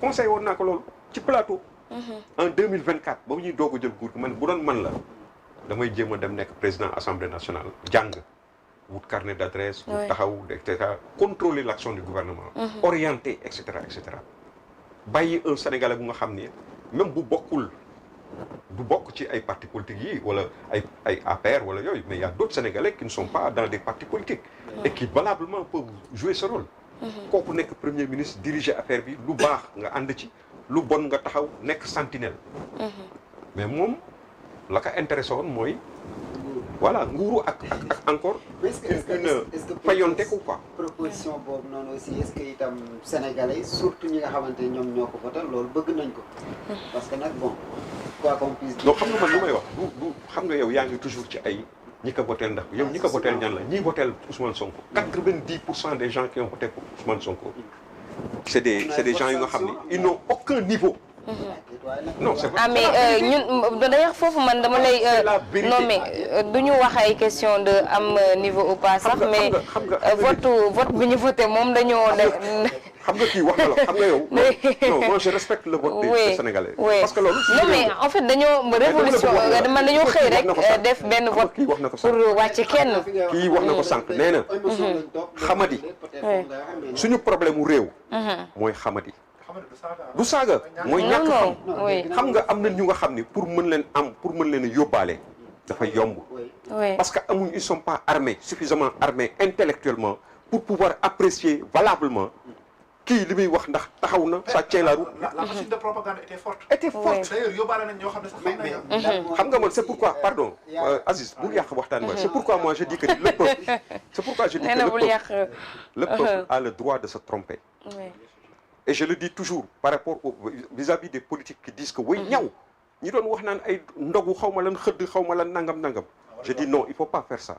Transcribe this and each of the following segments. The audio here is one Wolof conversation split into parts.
conseil woon naa ko loolu ci plateau. en 2024 ba ñuy doog a jël nguur gi man bu doon man la damay jéem a dem nekk président assemblée nationale jàng wut carnet d'adresse. wut taxaw et cetera contrôler l'action du gouvernement. orienter et cetera et cetera. bàyyi un sénégalais bu nga xam ni même bu bokkul du bokk ci ay partis politiques yi wala ay APR wala yooyu mais il y a d'autres sénégalais qui ne sont pas dans des partis politiques. et qui valablement peuvent jouer ce rôle. kooku nekk premier ministre diriger affaire bi lu baax nga ànd ci lu bon nga taxaw nekk sentinelle. mais moom la ko intéressé woon mooy voilà nguuru ak encore. est-ce que fayonte ko quoi. proposition boobu noonu aussi est-ce que itam sénégalais surtout ñi nga xamante ni ñoom ñoo ko voté loolu bëgg nañ ko. parce que nag bon quoi qu'on puisse dire. donc xam nga man lu may wax du xam nga yow yaa ngi toujours ci ay. ñi ko voteel ndax yow ñi ko voteel ñan la ñi voteel Ousmane Sonko 90% des gens qui ont voté pour Ousmane Sonko c'est des gens yu nga xam ni ils n'ont aucun niveau. non c'est vrai. mais ñun d'ailleurs foofu man dama lay. non mais du ñu wax ay question de am niveau ou pas sax mais vote bi ñu voté moom dañoo. xam nga kii wax na la xam nga yow. non moi je respecte le vote des Sénégalais. parce que loolu. non mais en fait dañoo révolution man dañoo xëy rek def benn vote kii wax na ko sànq pour wàcce kenn. kii wax na ko sànq nee na. xamadi suñu problème mu réew. mooy xamadi. du saaga mooy ñàkk xam. xam nga am na ñu nga xam ni pour mën leen a yóbbaale dafa yomb. parce que amuñ ils sont pas armés suffisamment armés intellectuellement pour pouvoir apprécier valablement. kii li muy wax ndax taxaw na ça tient la route. la machine de propagande était forte. d'ailleurs yóbbaale nañ ñoo xam ne sax xam nañ. xam nga man c'est pourquoi pardon Aziz bul yàq waxtaan bi c'est pourquoi moi je dis que le peuple c'est pourquoi je dis que le peuple a le droit de se tromper. et je le dis toujours par rapport vis-à-vis des politiques qui disent que way ñaw ñi doon wax naan ay ndogu xaw ma lan xëdd xaw ma lan nangam. Je dis non, il ne faut pas faire ça.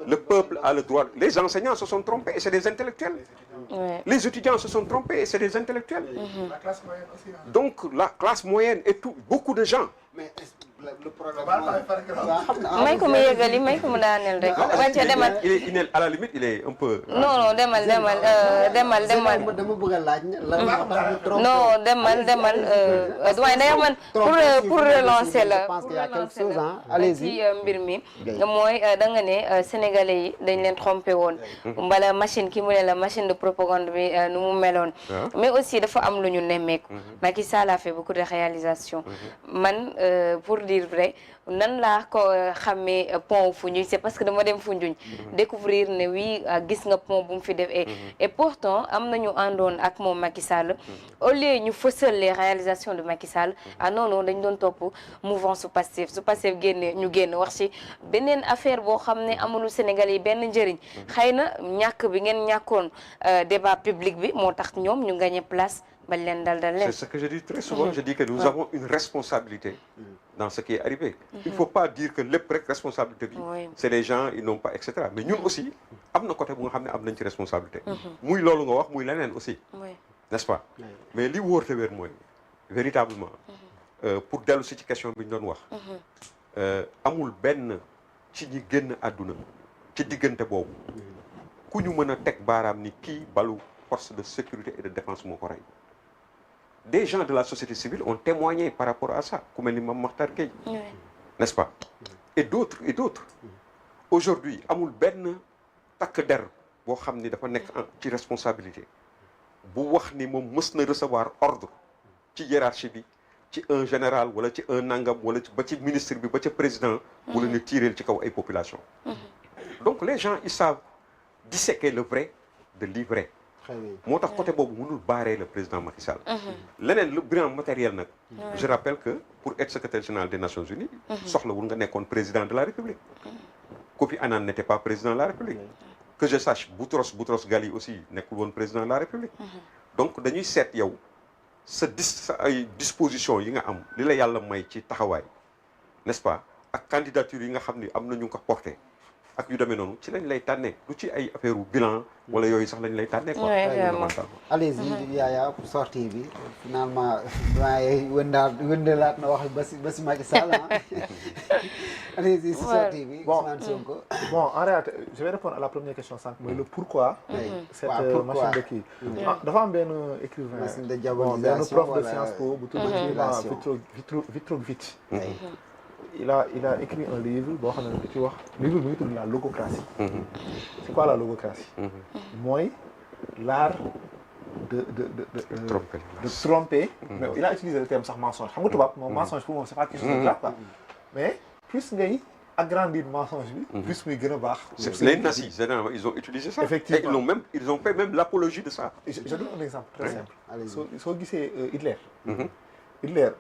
Le peuple a le droit. Les enseignants se sont trompés et c'est des intellectuels. Les étudiants se sont trompés et c'est des intellectuels. La classe moyenne aussi. Donc la classe moyenne et tout, beaucoup de gens. Mais le problème may ko mu yëgali may ko mu daaneel rek. wàcce demal il est à la limite il est un peu. non demal. dama bëgg a laaj non demal. waaye d'ailleurs man pour relancer la. je pense qu'il y a quelque chose allez-y ci mbir mi. mooy da nga ne sénégalais yi dañ leen trompé woon. mbala machine ki mu ne la machine de propagande bi nu mu meloon. mais aussi dafa am lu ñu nemmeeku. Macky Sall a fait beaucoup de réalisations. man pour dire vrai nan laa ko xamee pont Foundiougne c'est parce que dama dem Foundiougne découvrir ne oui gis nga pont bu mu fi def et pourtant am nañu àndoon ak moom Macky Sall au lieu ñu fësal les réalisations de Macky Sall non dañ doon topp mouvance su Pastef génne ñu génn wax ci beneen affaire boo xam ne amulu Sénégal yi benn njëriñ xëy na ñàkk bi ngeen ñàkkoon débat public bi moo tax ñoom ñu gagné place bañ leen dal leen. C'est ce que je dis très souvent, je dis que nous avons une responsabilité dans ce qui est arrivé. Il ne faut pas dire que lépp rek responsabilité bi c'est les gens ils n'ont pas et cetera mais ñun aussi am na côté bu nga xam ne am nañ ci responsabilité. muy loolu nga wax muy leneen aussi. n'est-ce pas mais li wóor te wér mooy véritablement pour dellu si ci question bi ñu doon wax. amul benn ci ñi génn àdduna ci diggante boobu ku ñu mën a teg baaraam ni kii balu force de sécurité et de défense moo ko rey. Des gens de la société civile ont témoigné par rapport à ça ku mel ni Mame Makhtar Gueye n'est-ce pas et d'autres aujourd'hui amul benn takk der boo xam ni dafa nekk ci responsabilité bu wax ni moom mës na recevoir ordre ci hiérarchie bi ci un général wala ci un nangam wala ba ci ministre bi ba ci président wala ñu tiireel ci kaw ay population donc les gens ils savent disséquer le vrai de l'ivraie moo tax côté boobu mënul barrer le président Macky Sall. leneen le bilan matériel nag. je rappelle que pour être secrétaire général des Nations Unies. soxlawul nga nekkoon président de la République. Kofi Annan n'était pas président de la République. que je sache Boutros Ghali aussi nekkul woon président de la République. donc dañuy seet yow sa ay disposition yi nga am li la yàlla may ci taxawaay n'est-ce pas ak candidature yi nga xam ni am na ñu ko porté ak yu demee noonu ci lañ lay tànnee du ci ay affaire u bilan wala yooyu sax lañ lay tànnee quoi. allez-y Yaya pour sortie bi finalement doyen wëndalaat na wax ba si Macky Sall allez-y si sortie bi Ousmane Sonko. Bon, en réalité je vais répondre à la première question sànq mooy le pourquoi cette machine de kii dafa am benn écrivain machine de benn diabolisation prof de Sciences Po bu tudd Vitrovitch. Il a écrit un livre boo xam ne ci wax livre bi ngi tudd la logocratie. C'est quoi la logocratie? mooy l'art de tromper. Mais il a utilisé le terme sax mensonge xam nga tubaab moom mensonge pour moom c'est pas quelque chose de grave quoi. Mais plus ngay agrandir mensonge bi. plus muy gën a baax. Les nazis généralement ils ont utilisé ça. Effectivement. Et ils ont fait même l'apologie de ça. Je donne un exemple très simple. soo gisee Hitler. Hitler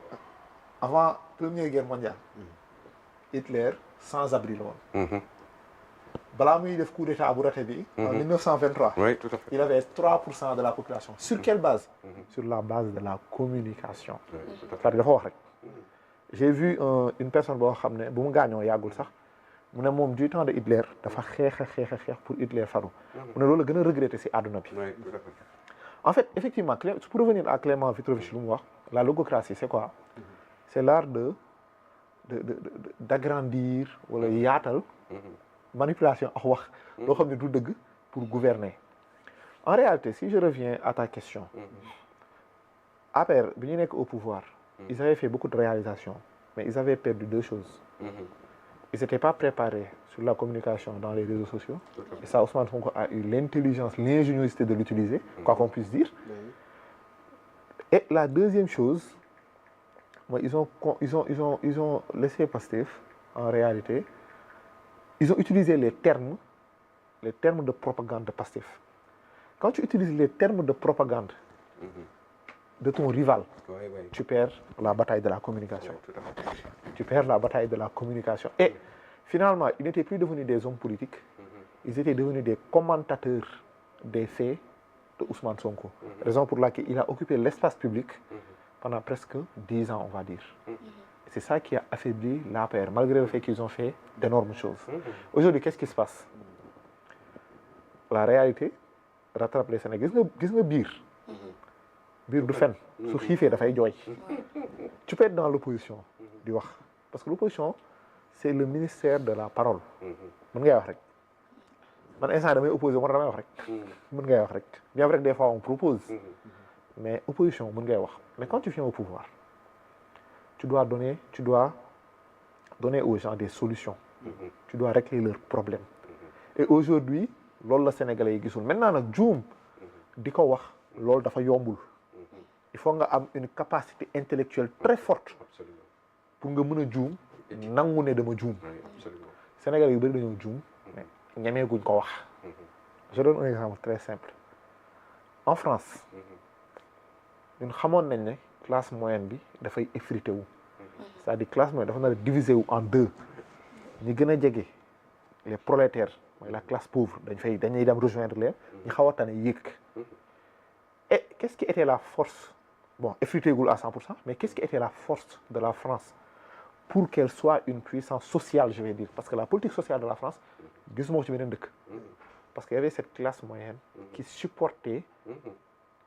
avant Première Guerre mondiale. Hitler sans abri la woon. balaa muy def coup d'état bu raté bi. en 1923. Oui, tout à fait. Il avait 3% de la population. Sur quelle base? Sur la base de la communication. C'est-à-dire dafa wax rek. J'ai vu une personne boo xam ne bu mu gaañoo yàggul sax mu ne moom du temps de Hitler dafa xeex pour Hitler faru. mu ne loolu la gën a regretter ci àdduna bi. En fait effectivement pour revenir à Clément Vitrovitch lu mu wax la logocratie c'est quoi? C'est l'art d'agrandir wala yaatal manipulation ak wax loo xam ne du dëgg pour gouverner. En réalité si je reviens à ta question APR bi ñu nekk au pouvoir ils avaient fait beaucoup de réalisations mais ils avaient perdu deux choses. Ils n'étaient pas préparés sur la communication dans les réseaux sociaux et ça Ousmane Sonko a eu l'intelligence, l'ingéniosité de l'utiliser, quoi qu'on puisse dire. Et la deuxième chose ils ont laissé Pastef en réalité ils ont utilisé les termes de propagande de Pastef. Quand tu utilises les termes de propagande de ton rival, tu perds la bataille de la communication. Tu perds la bataille de la communication. Et finalement, ils n'étaient plus devenus des hommes politiques, ils étaient devenus des commentateurs des faits de Ousmane Sonko. Raison pour laquelle il a occupé l'espace public pendant presque 10 ans, on va dire. C'est ça qui a affaibli l'APR, malgré le fait qu'ils ont fait d'énormes choses. Aujourd'hui, qu'est-ce qui se passe? La réalité rattrape les Sénégalais. Gis nga biir du fen su xiifee dafay jooy. Tu peux être dans l'opposition di wax parce que l'opposition c'est le ministère de la parole. mën ngay wax rek man instant damay opposé moo tax damay wax rek. mën ngay wax rek bien vrai que des fois on propose. mais opposition mën ngay wax mais quand tu viens au pouvoir tu dois donner aux gens des solutions. Tu dois régler leurs problèmes. Et aujourd'hui loolu la Sénégalais yi gisul maintenant nag juum di ko wax loolu dafa yombul. Il faut nga am une capacité intellectuelle très forte pour nga mën a juum nangu ne dama juum. Sénégalais yu bëri dañoo juum mais ñemeeguñ ko wax. Je donne un exemple très simple. En France ñun xamoon nañ ne classe moyenne bi dafay effrité wu. C'est-à-dire classe moyenne dafa nar a diviser wu en deux. ñi gën a jege les prolétaires mooy la classe pauvre dañuy dem rejoindre leen ñu xaw a tane yéeg. Et qu'est-ce qui était la force? Bon, effrité à 100%, mais qu'est-ce qui était la force de la France pour qu'elle soit une puissance sociale, je vais dire? Parce que la politique sociale de la France, parce qu'il y avait cette classe moyenne qui supportait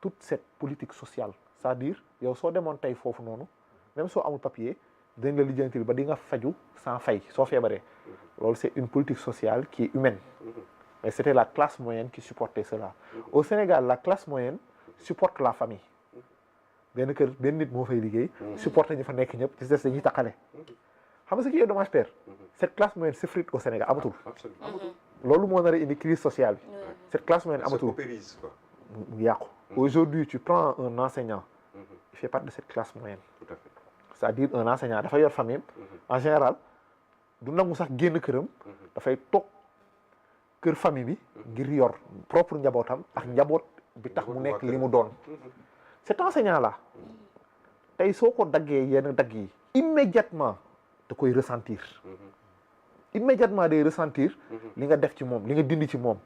toute cette politique sociale. C'est-à-dire, il y a aussi des montagnes fauves, même si on a un papier, dañ la lijjantil ba di nga faju sans fay soo feebaree. Loolu c'est une politique sociale qui est humaine. Mais c'était la classe moyenne qui supportait cela. Au Sénégal, la classe moyenne supporte la famille. benn kër benn nit moo fay liggéey. supporter ñi fa nekk ñëpp ci des dañuy taqale. xam nga ce qui est dommage père. cette classe moyenne s'effrite au Sénégal amatul. loolu moo nar a indi crise sociale bi. cette classe moyenne amatul mu yàqu. Aujourd'hui tu prends un enseignant. il fait partie de cette classe moyenne. c'est-à-dire un enseignant dafa yor famille en général du nangu sax génn këram. dafay toog kër famille bi ngir yor propre njabootam ak njaboot bi tax mu nekk li mu doon. Cet enseignant-là tey soo ko daggee yenn dagg yi immédiatement da koy ressentir. Immédiatement day ressentir li nga def ci moom li nga dindi ci moom.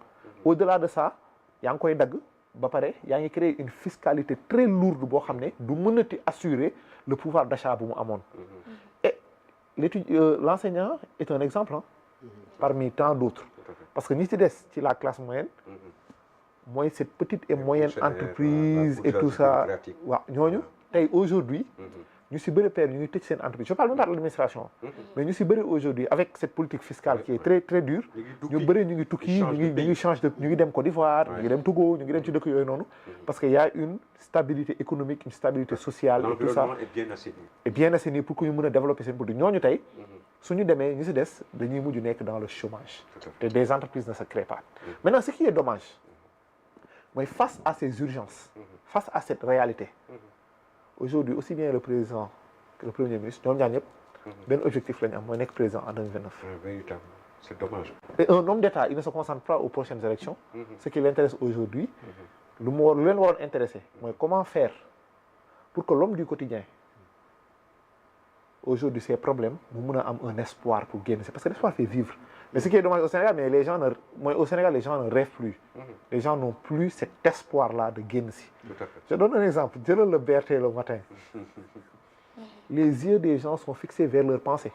Au-delà de ça yaa ngi koy dagg ba pare yaa ngi créer une fiscalité très lourde boo xam ne du mënati assurer le pouvoir d'achat bu mu amoon. Et l'enseignant est un exemple parmi tant d'autres. Parce que ñi ci des ci la classe moyenne mooy cette petite et moyenne entreprise et tout ça waaw ñooñu tey aujourd'hui ñu si bëri père ñu ngi tëj seen entreprise je parle même pas de l'administration mais ñu si bëri aujourd'hui avec cette politique fiscale qui est très très dure ñu bëri ñu ngi tukki ñu ngi dem Côte d'Ivoire ñu ngi dem Togo ñu ngi dem ci dëkk yooyu noonu parce que y a une stabilité économique une stabilité sociale et tout ça et bien assaini pour que ñu mën a développer seen politique ñooñu tey suñu demee ñu si des dañuy mujj nekk dans le chômage te des entreprises ne se créent pas maintenant ce qui est dommage mooy face à ces urgences face à cette réalité aujourd'hui aussi bien le président que le premier ministre ñoom ñaar ñëpp benn objectif la ñu am mooy nekk président en 2029 véritablement c'est dommage et un homme d'État il ne se concentre pas aux prochaines élections ce qui l'intéresse aujourd'hui lu leen waroon intéressé mooy comment faire pour que l'homme du quotidien aujourd'hui ces problèmes mu mun a am un espoir pour génn parce que l'espoir fait vivre mais ce qui est dommage au Sénégal mais au Sénégal les gens ne rêvent plus les gens n'ont plus cet espoir là de génn si je donne un exemple jëlal le BRT le matin les yeux des gens sont fixés vers leurs pensées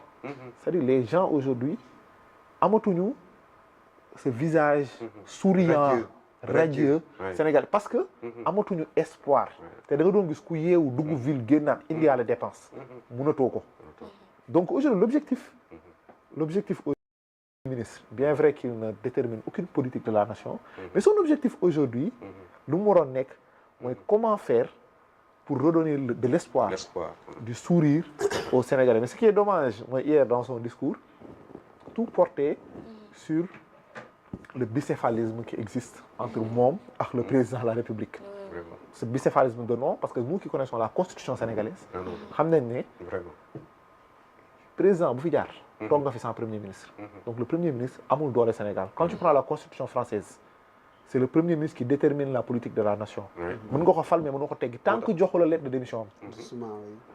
c'est-à-dire les gens aujourd'hui amatuñu ce visage souriant radieux Sénégal parce que amatuñu espoir te da nga doon gis ku yeewu dugg ville génnaat indiaale dépense mënatoo ko donc aujourd'hui l'objectif ministre bien vrai qu'il ne détermine aucune politique de la nation mais son objectif aujourd'hui lu mu waroon nekk mooy comment faire pour redonner de l'espoir du sourire aux Sénégalais mais ce qui est dommage mooy hier dans son discours tout portait sur le bicéphalisme qui existe entre moom ak le président de la République ce bicéphalisme de nom parce que nous qui connaissons la constitution sénégalaise xam nañ ne président bu fi jaar toog nga fi sans premier ministre donc le premier ministre amul doole Sénégal quand tu prends la constitution française c'est le premier ministre qui détermine la politique de la nation mën nga ko fal mais mën nga ko teggi tant que joxu la lettre de démission am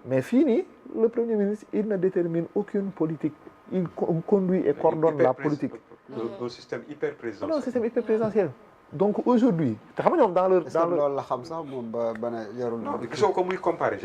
mais fii nii le premier ministre il ne détermine aucune politique il conduit et coordonne la politique un système hyper présidentiel non un système hyper présidentiel donc aujourd'hui te xam nga ñoom dans leur loolu la xam sax moom ba ne yorul gisoo ko muy comparé